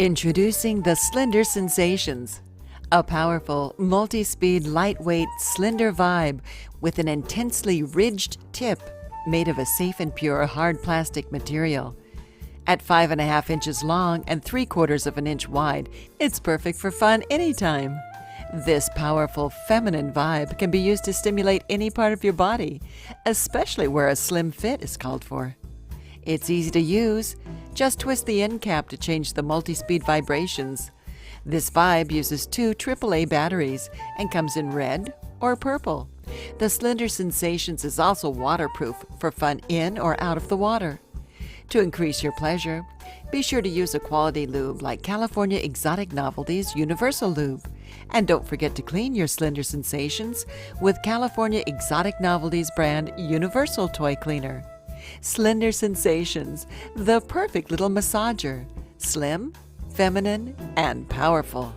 Introducing the Slender Sensations, a powerful, multi-speed, lightweight, slender vibe with an intensely ridged tip made of a safe and pure hard plastic material. At 5.5 inches long and 3/4 of an inch wide, it's perfect for fun anytime. This powerful feminine vibe can be used to stimulate any part of your body, especially where a slim fit is called for. It's easy to use. Just twist the end cap to change the multi-speed vibrations. This vibe uses 2 AAA batteries and comes in red or purple. The Slender Sensations is also waterproof for fun in or out of the water. To increase your pleasure, be sure to use a quality lube like California Exotic Novelties Universal Lube. And don't forget to clean your Slender Sensations with California Exotic Novelties brand Universal Toy Cleaner. Slender Sensations, the perfect little massager. Slim, feminine, and powerful.